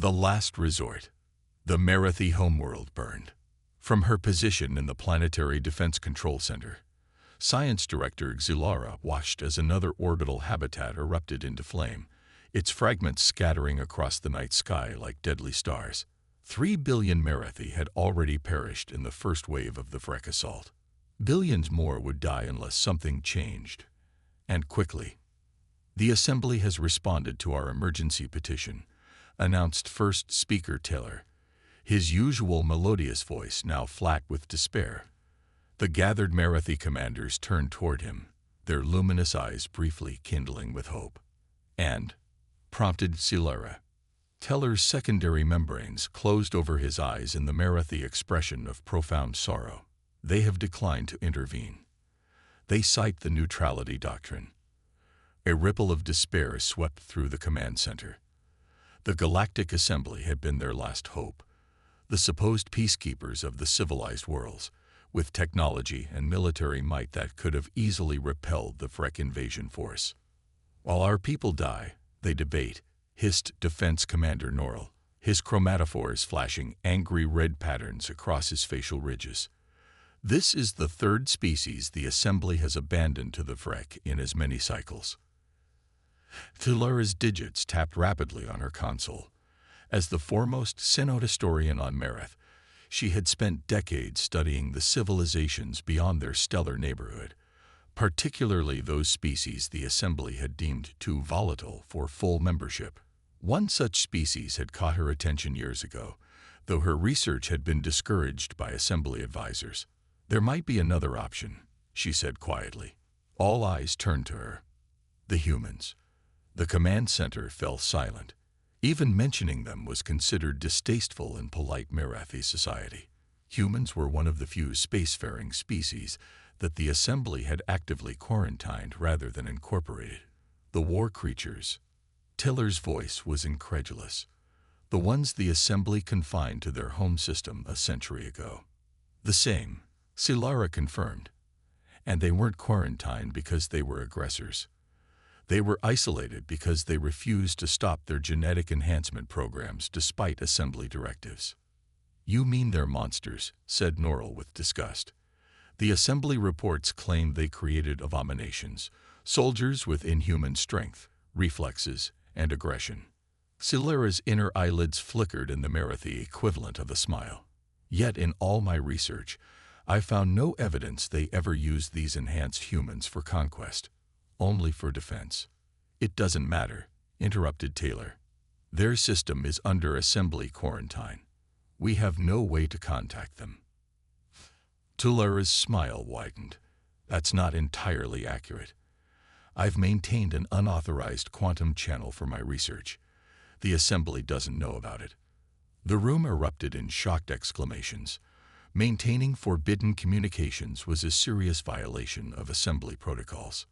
The last resort. The Marathi homeworld burned. From her position in the Planetary Defense Control Center, Science Director Xilara watched as another orbital habitat erupted into flame, its fragments scattering across the night sky like deadly stars. 3 billion Marathi had already perished in the first wave of the Vrek assault. Billions more would die unless something changed, and quickly. The Assembly has responded to our emergency petition, announced First Speaker Taylor, his usual melodious voice now flat with despair. The gathered Marathi commanders turned toward him, their luminous eyes briefly kindling with hope. And, prompted Xilara, Taylor's secondary membranes closed over his eyes in the Marathi expression of profound sorrow. They have declined to intervene. They cite the neutrality doctrine. A ripple of despair swept through the command center. The Galactic Assembly had been their last hope, the supposed peacekeepers of the civilized worlds, with technology and military might that could have easily repelled the Vrek invasion force. While our people die, they debate, hissed Defense Commander Norrell, his chromatophores flashing angry red patterns across his facial ridges. This is the third species the Assembly has abandoned to the Vrek in as many cycles. Xiara's digits tapped rapidly on her console. As the foremost synod historian on Marath, she had spent decades studying the civilizations beyond their stellar neighborhood, particularly those species the Assembly had deemed too volatile for full membership. One such species had caught her attention years ago, though her research had been discouraged by Assembly advisors. There might be another option, she said quietly. All eyes turned to her. The humans. The command center fell silent. Even mentioning them was considered distasteful in polite Marathi society. Humans were one of the few spacefaring species that the Assembly had actively quarantined rather than incorporated. The war creatures. Taylor's voice was incredulous. The ones the Assembly confined to their home system a century ago. The same, Xilara confirmed. And they weren't quarantined because they were aggressors. They were isolated because they refused to stop their genetic enhancement programs despite Assembly directives. You mean they're monsters, said Norrell with disgust. The Assembly reports claim they created abominations, soldiers with inhuman strength, reflexes, and aggression. Xiara's inner eyelids flickered in the Marathi equivalent of a smile. Yet in all my research, I found no evidence they ever used these enhanced humans for conquest. Only for defense. It doesn't matter, interrupted Taylor. Their system is under Assembly quarantine. We have no way to contact them. Xiara's smile widened. That's not entirely accurate. I've maintained an unauthorized quantum channel for my research. The Assembly doesn't know about it. The room erupted in shocked exclamations. Maintaining forbidden communications was a serious violation of Assembly protocols.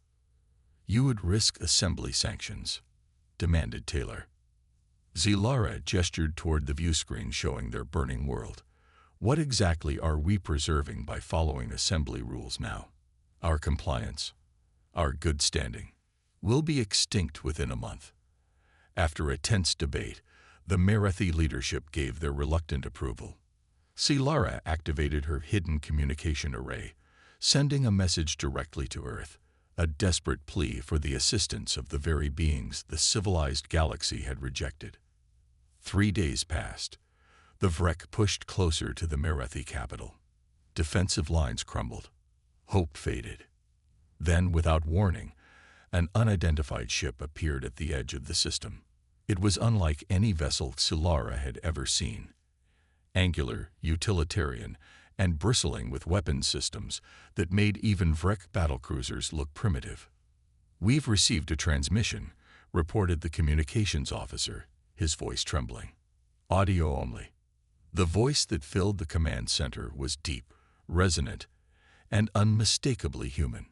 You would risk Assembly sanctions, demanded Taylor. Xilara gestured toward the viewscreen showing their burning world. What exactly are we preserving by following Assembly rules now? Our compliance, our good standing, will be extinct within a month. After a tense debate, the Marathi leadership gave their reluctant approval. Xilara activated her hidden communication array, sending a message directly to Earth. A desperate plea for the assistance of the very beings the civilized galaxy had rejected. 3 days passed. The Vrek pushed closer to the Marathi capital. Defensive lines crumbled. Hope faded. Then, without warning, an unidentified ship appeared at the edge of the system. It was unlike any vessel Xilara had ever seen. Angular, utilitarian, and bristling with weapons systems that made even Vrek battlecruisers look primitive. We've received a transmission, reported the communications officer, his voice trembling. Audio only. The voice that filled the command center was deep, resonant, and unmistakably human.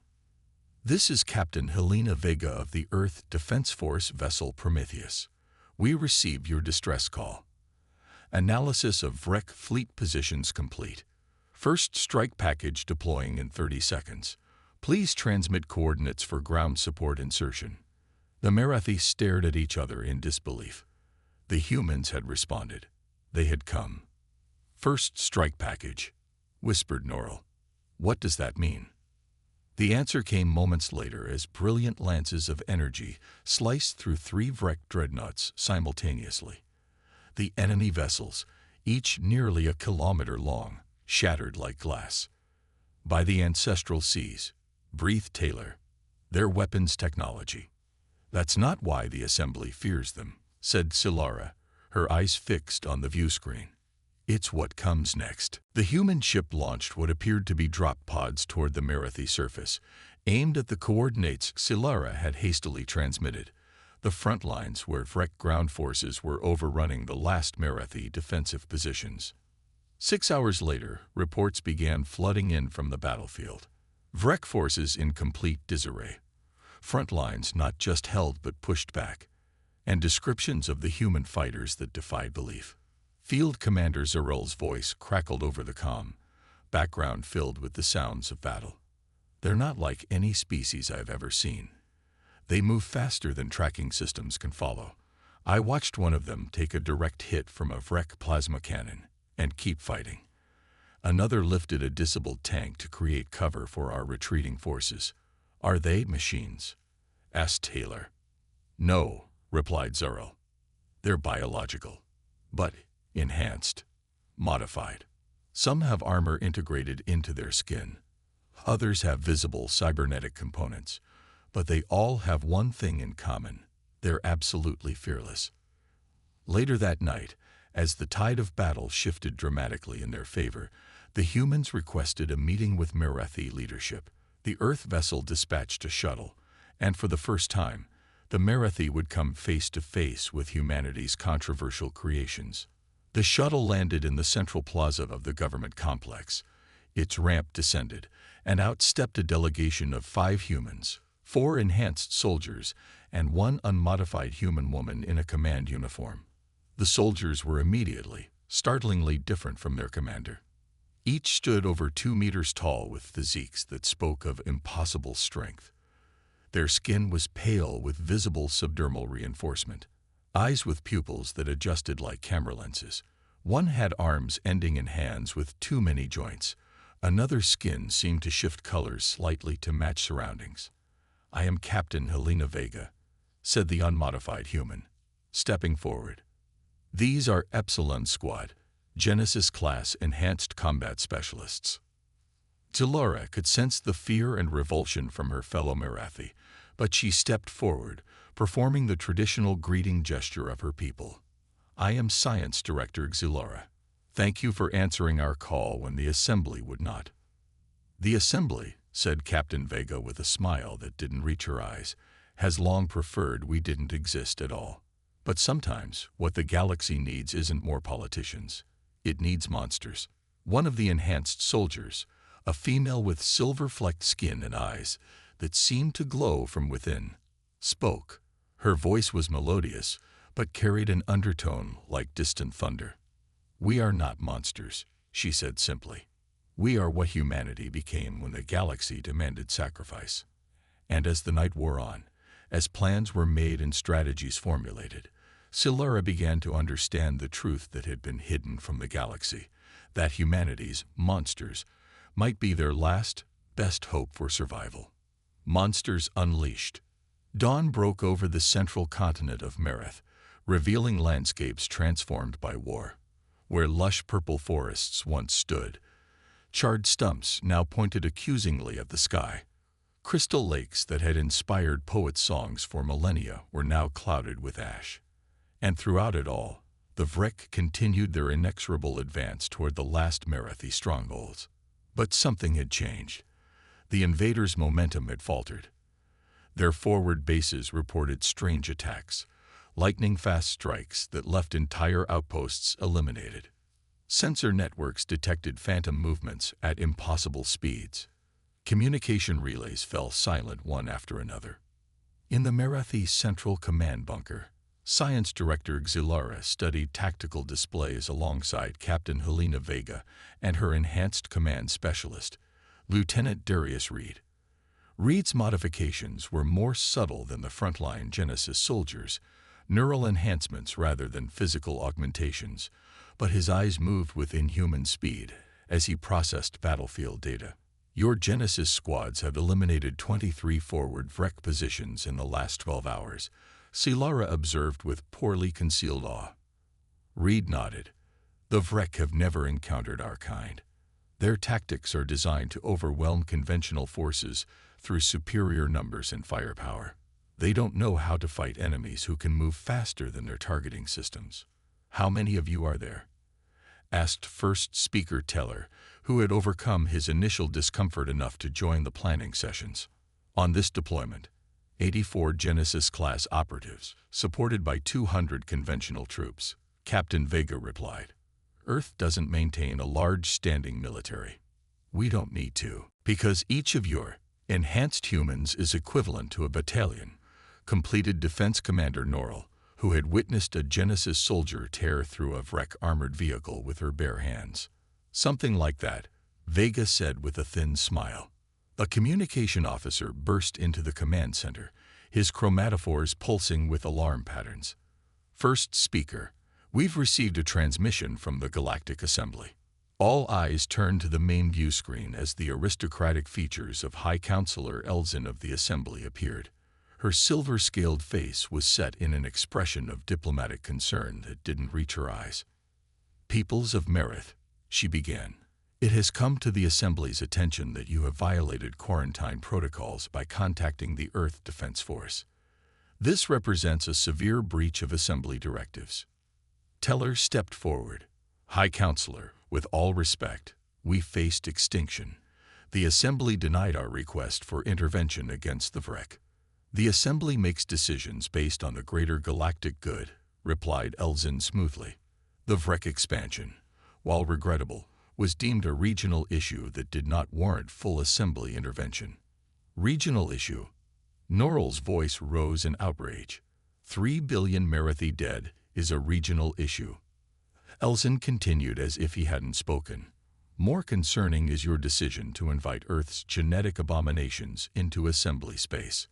This is Captain Helena Vega of the Earth Defense Force vessel Prometheus. We receive your distress call. Analysis of Vrek fleet positions complete. First strike package deploying in 30 seconds. Please transmit coordinates for ground support insertion. The Marathi stared at each other in disbelief. The humans had responded. They had come. "First strike package," whispered Norrell. "What does that mean?" The answer came moments later as brilliant lances of energy sliced through 3 Vrek dreadnoughts simultaneously. The enemy vessels, each nearly a kilometer long, shattered like glass. "By the ancestral seas," breathed Taylor. "Their weapons technology." "That's not why the Assembly fears them," said Silara, her eyes fixed on the view screen. "It's what comes next." The human ship launched what appeared to be drop pods toward the Marathi surface, aimed at the coordinates Silara had hastily transmitted, the front lines where Vrek ground forces were overrunning the last Marathi defensive positions. 6 hours later, reports began flooding in from the battlefield. Vrek forces in complete disarray. Front lines not just held but pushed back, and descriptions of the human fighters that defied belief. Field Commander Zarul's voice crackled over the comm, background filled with the sounds of battle. "They're not like any species I've ever seen. They move faster than tracking systems can follow. I watched one of them take a direct hit from a Vrek plasma cannon and keep fighting. Another lifted a disabled tank to create cover for our retreating forces. Are they machines?" asked Taylor. "No," replied Zarul. "They're biological, but enhanced, modified. Some have armor integrated into their skin. Others have visible cybernetic components, but they all have one thing in common: they're absolutely fearless." Later that night, as the tide of battle shifted dramatically in their favor, the humans requested a meeting with Marathi leadership. The Earth vessel dispatched a shuttle, and for the first time, the Marathi would come face to face with humanity's controversial creations. The shuttle landed in the central plaza of the government complex. Its ramp descended, and out stepped a delegation of 5 humans, 4 enhanced soldiers, and 1 unmodified human woman in a command uniform. The soldiers were immediately, startlingly different from their commander. Each stood over 2 meters tall with physiques that spoke of impossible strength. Their skin was pale with visible subdermal reinforcement, eyes with pupils that adjusted like camera lenses. One had arms ending in hands with too many joints. Another's skin seemed to shift colors slightly to match surroundings. "I am Captain Helena Vega," said the unmodified human, stepping forward. "These are Epsilon Squad, Genesis-class enhanced combat specialists." Silara could sense the fear and revulsion from her fellow Marathi, but she stepped forward, performing the traditional greeting gesture of her people. "I am Science Director Silara. Thank you for answering our call when the Assembly would not." "The Assembly," said Captain Vega with a smile that didn't reach her eyes, "has long preferred we didn't exist at all. But sometimes what the galaxy needs isn't more politicians. It needs monsters." One of the enhanced soldiers, a female with silver-flecked skin and eyes that seemed to glow from within, spoke. Her voice was melodious, but carried an undertone like distant thunder. "We are not monsters," she said simply. "We are what humanity became when the galaxy demanded sacrifice." And as the night wore on, as plans were made and strategies formulated, Silara began to understand the truth that had been hidden from the galaxy, that humanity's monsters might be their last, best hope for survival. Monsters unleashed. Dawn broke over the central continent of Marath, revealing landscapes transformed by war. Where lush purple forests once stood, charred stumps now pointed accusingly at the sky. Crystal lakes that had inspired poets' songs for millennia were now clouded with ash. And throughout it all, the Vrek continued their inexorable advance toward the last Marathi strongholds. But something had changed. The invaders' momentum had faltered. Their forward bases reported strange attacks, lightning-fast strikes that left entire outposts eliminated. Sensor networks detected phantom movements at impossible speeds. Communication relays fell silent one after another. In the Marathi Central Command Bunker, Science Director Silara studied tactical displays alongside Captain Helena Vega and her enhanced command specialist, Lieutenant Darius Reed. Reed's modifications were more subtle than the frontline Genesis soldiers, neural enhancements rather than physical augmentations, but his eyes moved with inhuman speed as he processed battlefield data. Your Genesis squads have eliminated 23 forward Vrek positions in the last 12 hours, Silara observed with poorly concealed awe. Reed nodded. The Vrek have never encountered our kind. Their tactics are designed to overwhelm conventional forces through superior numbers and firepower. They don't know how to fight enemies who can move faster than their targeting systems. How many of you are there? Asked first speaker Teller, who had overcome his initial discomfort enough to join the planning sessions. On this deployment, 84 Genesis-class operatives, supported by 200 conventional troops, Captain Vega replied. Earth doesn't maintain a large standing military. We don't need to, because each of your enhanced humans is equivalent to a battalion, completed Defense Commander Norrell, who had witnessed a Genesis soldier tear through a Vrek armored vehicle with her bare hands. Something like that, Vega said with a thin smile. A communication officer burst into the command center, his chromatophores pulsing with alarm patterns. First speaker, we've received a transmission from the Galactic Assembly. All eyes turned to the main view screen as the aristocratic features of High Counselor Elzin of the Assembly appeared. Her silver-scaled face was set in an expression of diplomatic concern that didn't reach her eyes. Peoples of Merith, she began. It has come to the Assembly's attention that you have violated quarantine protocols by contacting the Earth Defense Force. This represents a severe breach of Assembly directives. Teller stepped forward. High Counselor, with all respect, we faced extinction. The Assembly denied our request for intervention against the Vrek. The Assembly makes decisions based on the greater galactic good, replied Elzin smoothly. The Vrek expansion, while regrettable, was deemed a regional issue that did not warrant full Assembly intervention. Regional issue? Norrell's voice rose in outrage. 3 billion Merathi dead is a regional issue. Elzin continued as if he hadn't spoken. More concerning is your decision to invite Earth's genetic abominations into Assembly space.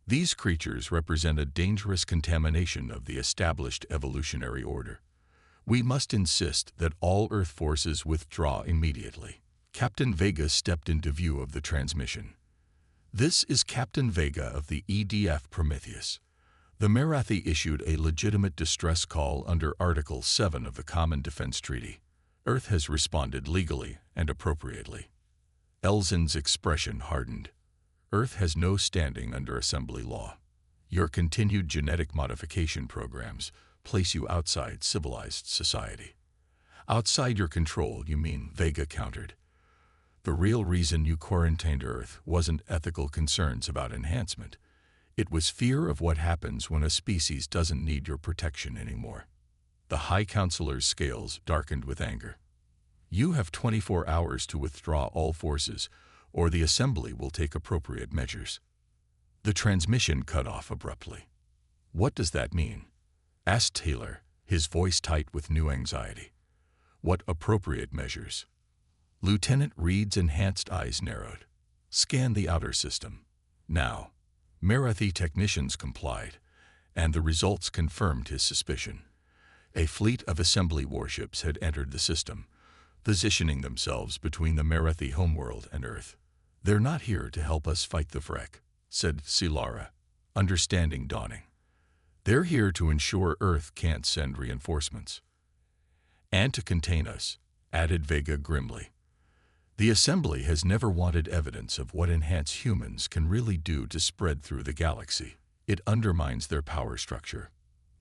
These creatures represent a dangerous contamination of the established evolutionary order. We must insist that all Earth forces withdraw immediately. Captain Vega stepped into view of the transmission. This is Captain Vega of the EDF Prometheus. The Merathi issued a legitimate distress call under Article 7 of the Common Defense Treaty. Earth has responded legally and appropriately. Elzin's expression hardened. Earth has no standing under Assembly law. Your continued genetic modification programs place you outside civilized society. Outside your control, you mean, Vega countered. The real reason you quarantined Earth wasn't ethical concerns about enhancement. It was fear of what happens when a species doesn't need your protection anymore. The High Counselor's scales darkened with anger. You have 24 hours to withdraw all forces, or the Assembly will take appropriate measures. The transmission cut off abruptly. What does that mean? Asked Taylor, his voice tight with new anxiety. What appropriate measures? Lieutenant Reed's enhanced eyes narrowed. Scan the outer system. Now. Merathi technicians complied, and the results confirmed his suspicion. A fleet of Assembly warships had entered the system, positioning themselves between the Merathi homeworld and Earth. They're not here to help us fight the Vrek, said Silara, understanding dawning. They're here to ensure Earth can't send reinforcements. And to contain us, added Vega grimly. The Assembly has never wanted evidence of what enhanced humans can really do to spread through the galaxy. It undermines their power structure.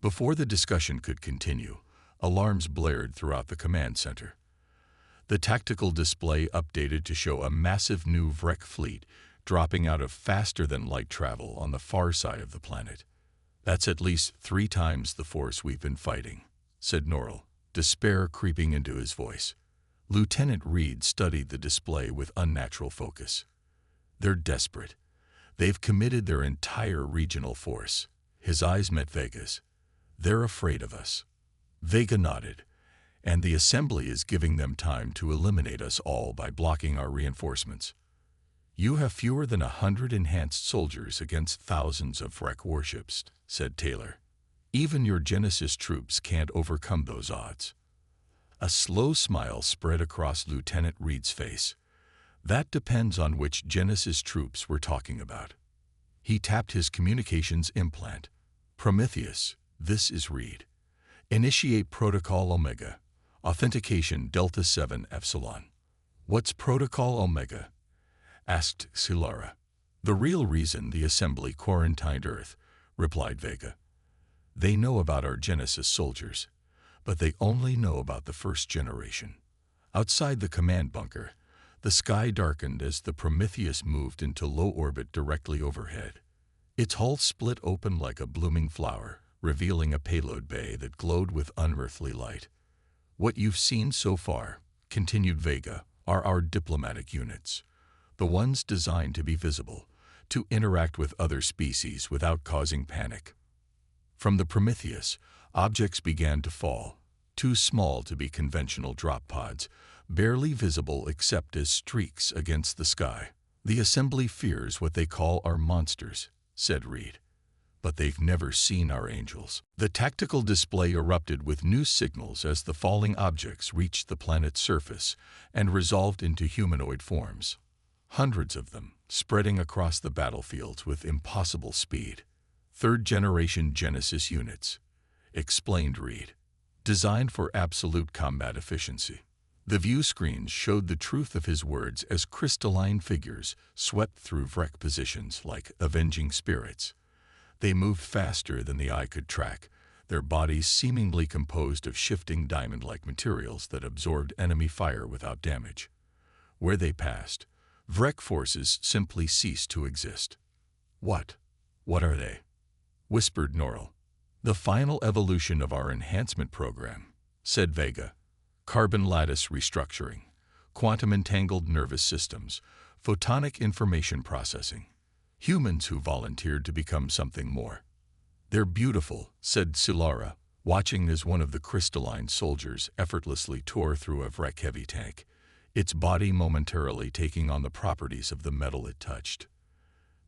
Before the discussion could continue, alarms blared throughout the command center. The tactical display updated to show a massive new Vrek fleet dropping out of faster-than-light travel on the far side of the planet. That's at least 3 times the force we've been fighting, said Norrell, despair creeping into his voice. Lieutenant Reed studied the display with unnatural focus. They're desperate. They've committed their entire regional force. His eyes met Vega's. They're afraid of us. Vega nodded. And the Assembly is giving them time to eliminate us all by blocking our reinforcements. You have fewer than 100 enhanced soldiers against thousands of Vrek warships, said Taylor. Even your Genesis troops can't overcome those odds. A slow smile spread across Lieutenant Reed's face. That depends on which Genesis troops we're talking about. He tapped his communications implant. Prometheus, this is Reed. Initiate Protocol Omega. Authentication Delta 7 Epsilon. What's Protocol Omega? Asked Silara. The real reason the Assembly quarantined Earth, replied Vega. They know about our Genesis soldiers, but they only know about the first generation. Outside the command bunker, the sky darkened as the Prometheus moved into low orbit directly overhead. Its hull split open like a blooming flower, revealing a payload bay that glowed with unearthly light. What you've seen so far, continued Vega, are our diplomatic units, the ones designed to be visible, to interact with other species without causing panic. From the Prometheus, objects began to fall, too small to be conventional drop pods, barely visible except as streaks against the sky. The Assembly fears what they call our monsters, said Reed. But they've never seen our angels. The tactical display erupted with new signals as the falling objects reached the planet's surface and resolved into humanoid forms. Hundreds of them, spreading across the battlefields with impossible speed. Third-generation Genesis units, explained Reed, designed for absolute combat efficiency. The view screens showed the truth of his words as crystalline figures swept through Vrek positions like avenging spirits. They moved faster than the eye could track, their bodies seemingly composed of shifting diamond-like materials that absorbed enemy fire without damage. Where they passed, Vrek forces simply ceased to exist. What are they? Whispered Norrell. The final evolution of our enhancement program, said Vega. Carbon lattice restructuring, quantum entangled nervous systems, photonic information processing. Humans who volunteered to become something more. They're beautiful, said Silara, watching as one of the crystalline soldiers effortlessly tore through a Vrek heavy tank, its body momentarily taking on the properties of the metal it touched.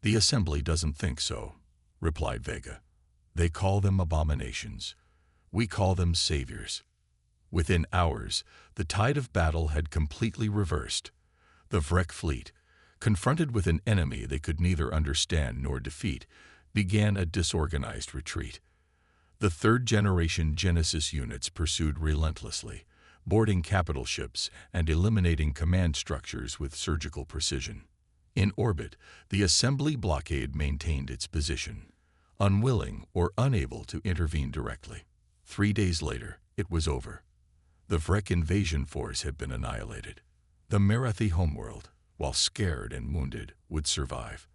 The Assembly doesn't think so, replied Vega. They call them abominations. We call them saviors. Within hours, the tide of battle had completely reversed. The Vrek fleet, confronted with an enemy they could neither understand nor defeat, began a disorganized retreat. The third-generation Genesis units pursued relentlessly, boarding capital ships and eliminating command structures with surgical precision. In orbit, the Assembly blockade maintained its position, unwilling or unable to intervene directly. 3 days later, it was over. The Vrek invasion force had been annihilated. The Marathi homeworld, while scared and wounded, would survive.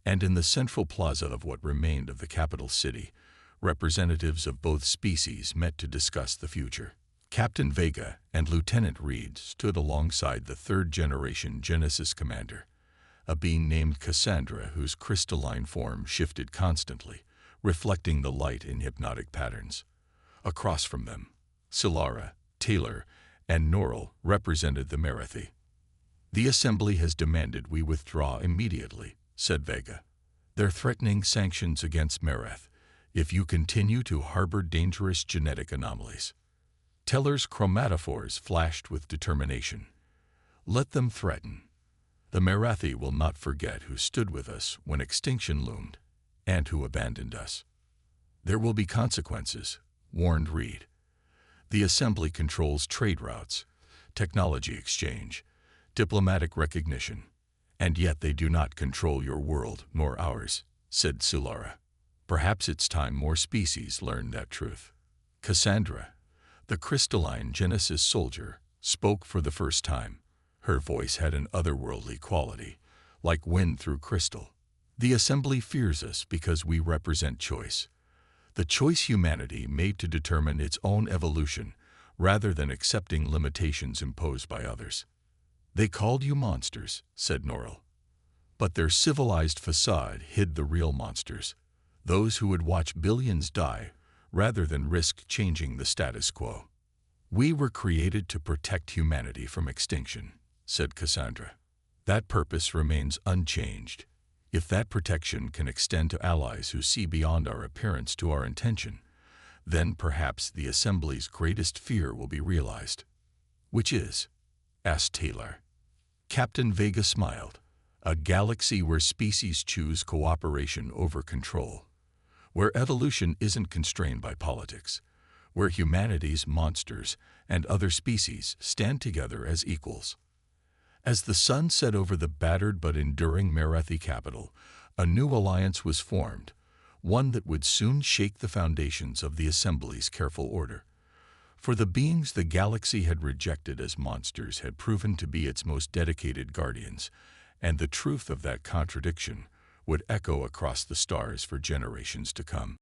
And in the central plaza of what remained of the capital city, representatives of both species met to discuss the future. Captain Vega and Lieutenant Reed stood alongside the third-generation Genesis commander, a being named Cassandra whose crystalline form shifted constantly, reflecting the light in hypnotic patterns. Across from them, Silara, Taylor, and Norrell represented the Marathi. The Assembly has demanded we withdraw immediately, said Vega. They're threatening sanctions against Marath if you continue to harbor dangerous genetic anomalies. Teller's chromatophores flashed with determination. Let them threaten. The Marathi will not forget who stood with us when extinction loomed, and who abandoned us. There will be consequences, warned Reed. The Assembly controls trade routes, technology exchange, diplomatic recognition, and yet they do not control your world nor ours, said Silara. Perhaps it's time more species learned that truth. Cassandra, the crystalline Genesis soldier, spoke for the first time. Her voice had an otherworldly quality, like wind through crystal. The Assembly fears us because we represent choice. The choice humanity made to determine its own evolution, rather than accepting limitations imposed by others. They called you monsters, said Norrell. But their civilized facade hid the real monsters, those who would watch billions die rather than risk changing the status quo. We were created to protect humanity from extinction, said Cassandra. That purpose remains unchanged. If that protection can extend to allies who see beyond our appearance to our intention, then perhaps the Assembly's greatest fear will be realized. Which is? Asked Taylor. Captain Vega smiled. A galaxy where species choose cooperation over control. Where evolution isn't constrained by politics. Where humanity's monsters and other species stand together as equals. As the sun set over the battered but enduring Merethi capital, a new alliance was formed, one that would soon shake the foundations of the Assembly's careful order. For the beings the galaxy had rejected as monsters had proven to be its most dedicated guardians, and the truth of that contradiction would echo across the stars for generations to come.